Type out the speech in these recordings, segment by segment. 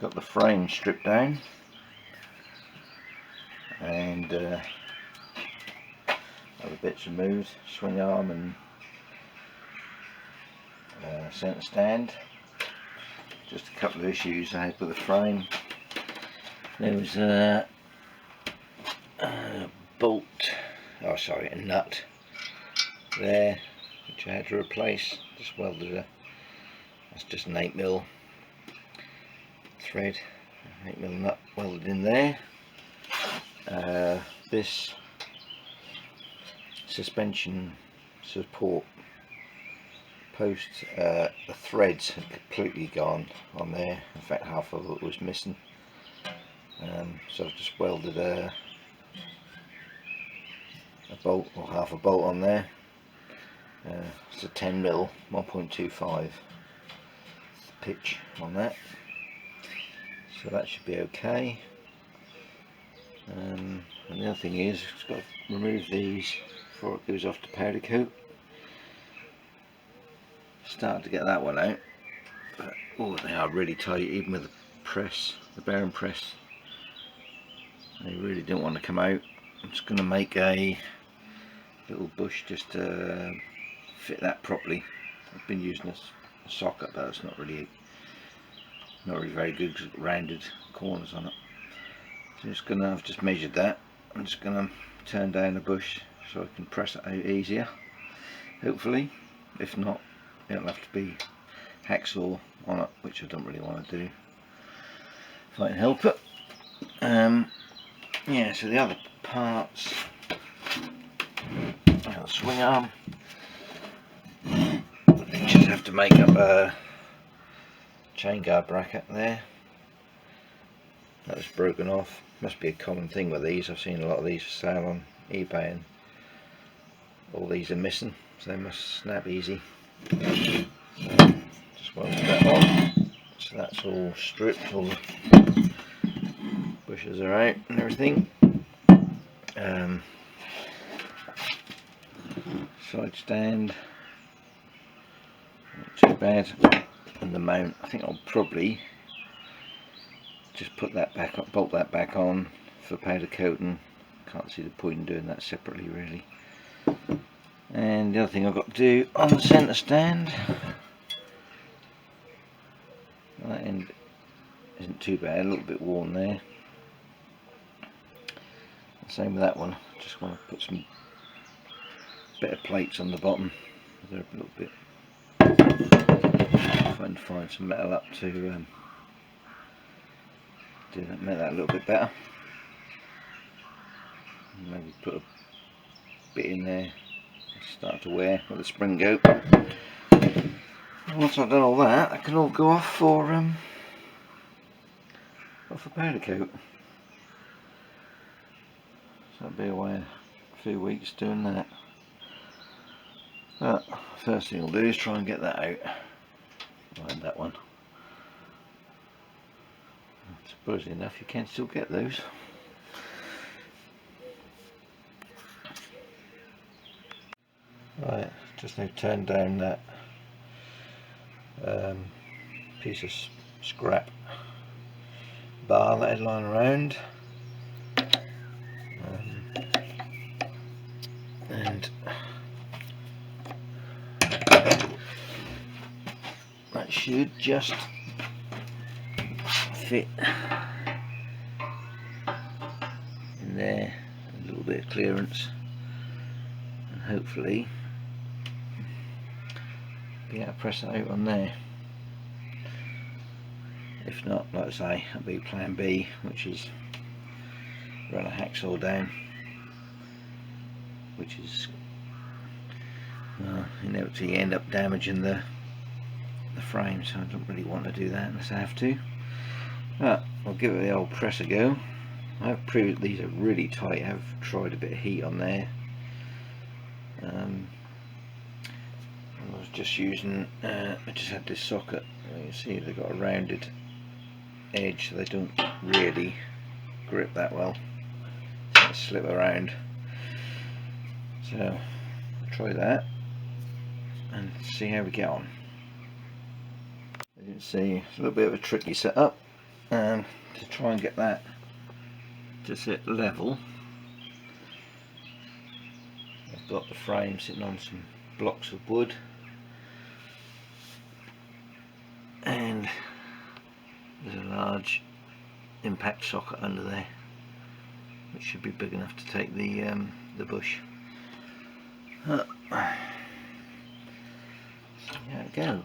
got the frame stripped down and other bits removed, swing arm and centre stand. Just a couple of issues I had with the frame. There was a bolt, oh sorry, a nut there which I had to replace. Just welded a, that's just an 8mm thread, 8mm nut welded in there. This suspension support post, the threads had completely gone on there. In fact, half of it was missing. So I've just welded a bolt, or half a bolt on there. It's a 10mm 1.25 pitch on that, so that should be okay. And the other thing is, it's got to remove these before it goes off to powder coat. Started to get that one out, but oh, they are really tight, even with the press, the bearing press. They really don't want to come out. I'm just going to make a little bush just to fit that properly. I've been using a socket, but it's not really very good because it's got rounded corners on it. So I've just measured that. I'm just going to turn down the bush so I can press it out easier, hopefully. If not, it'll have to be hacksaw on it, which I don't really want to do if I can help it. Yeah, so the other parts, the swing arm, you just have to make up a chain guard bracket there. That was broken off. Must be a common thing with these. I've seen a lot of these for sale on eBay and all these are missing, so they must snap easy. Just welded that on, so that's all stripped, all the bushes are out and everything. Side stand, not too bad, and the mount, I think I'll probably just put that back up, bolt that back on for powder coating. Can't see the point in doing that separately really. And the other thing I've got to do on the centre stand, that end isn't too bad, a little bit worn there. Same with that one, just want to put some better plates on the bottom. They're a little bit, trying to find some metal up to do that, make that a little bit better. Maybe put a bit in there, start to wear where the spring go. Once I've done all that, that can all go off for powder coat. So I'll be away a few weeks doing that. But first thing I'll do is try and get that out. Find that one. Surprisingly enough, you can still get those. Right, just now turn down that piece of scrap bar that had lying around, and that should just fit in there, a little bit of clearance, and hopefully be able to press it out on there. If not, like I say, that'll be plan B, which is run a hacksaw down, which is inevitably end up damaging the frame, so I don't really want to do that unless I have to. But I'll give it the old press a go. I've proved these are really tight. I've tried a bit of heat on there. I was just using, I just had this socket. You can see they've got a rounded edge, so they don't really grip that well. They slip around. So I'll try that and see how we get on. As you can see, it's a little bit of a tricky setup. to try and get that to sit level. I've got the frame sitting on some blocks of wood, and there's a large impact socket under there which should be big enough to take the bush. There we go.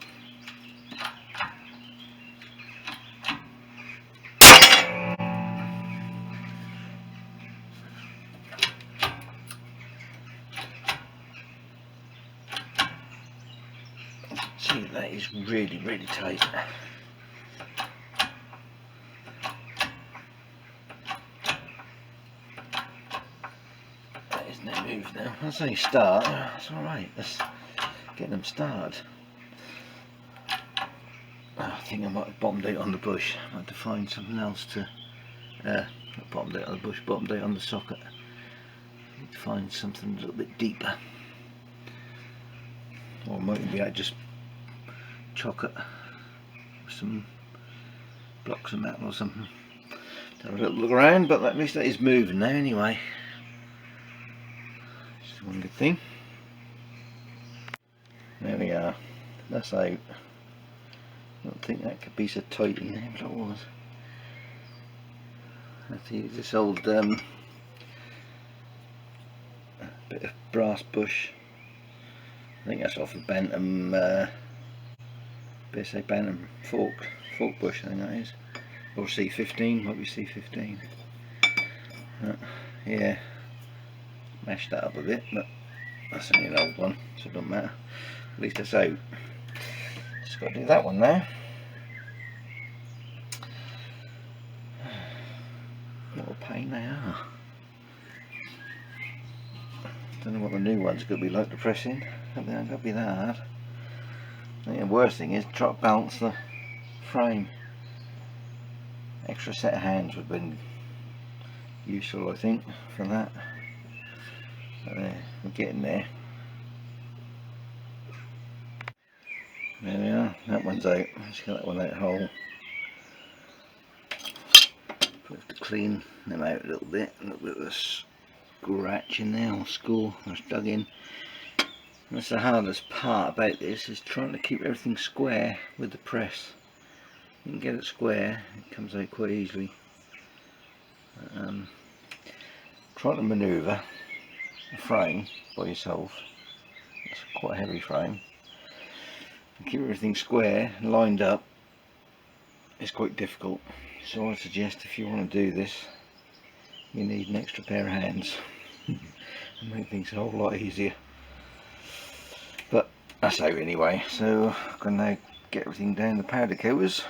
See, that is really tight. That is no move now. That's how you start. That's alright. Let's get them started. I think I might have bombed out on the bush. I might have to find something else to not bombed out on the bush, bombed out on the socket. I need to find something a little bit deeper. Or might be able to just chock it with some blocks of metal or something. Have a little look around, but at least that is moving now anyway. Just one good thing. There we are. That's out. I don't think that could be so tight in there, but it was. I have to use this old bit of brass bush. I think that's off a Bantam, BSA Bantam fork bush, I think that is, or C15, might be C15. Yeah, mashed that up a bit, but that's only an old one, so it doesn't matter. At least it's out. Just got to do that one now. What a pain they are. Don't know what the new one's going to be like to press in. I don't think it's going to be that hard. I think the worst thing is to try to balance the frame. Extra set of hands would have been useful, I think, for that. But there, we're getting there. There we are, that one's out. Let's get that one out whole. Have to clean them out a little bit of a scratch in there, or score that's dug in. That's the hardest part about this, is trying to keep everything square with the press. You can get it square, it comes out quite easily. Trying to manoeuvre a frame by yourself, it's quite a heavy frame, and keep everything square, lined up, is quite difficult. So I suggest, if you want to do this, you need an extra pair of hands and make things a whole lot easier. But that's out anyway, so I'm going to now get everything down the powder coaters,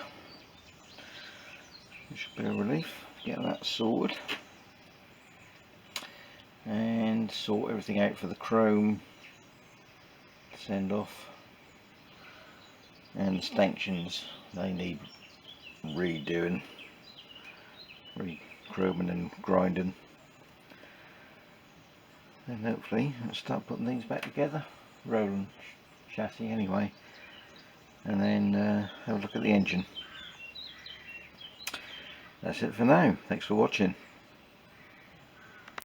which should be a relief. Get that sorted and sort everything out for the chrome send off, and the stanchions, they need redoing, re-chroming and grinding, and hopefully I'll start putting things back together, rolling chassis anyway, and then have a look at the engine. That's it for now. Thanks for watching.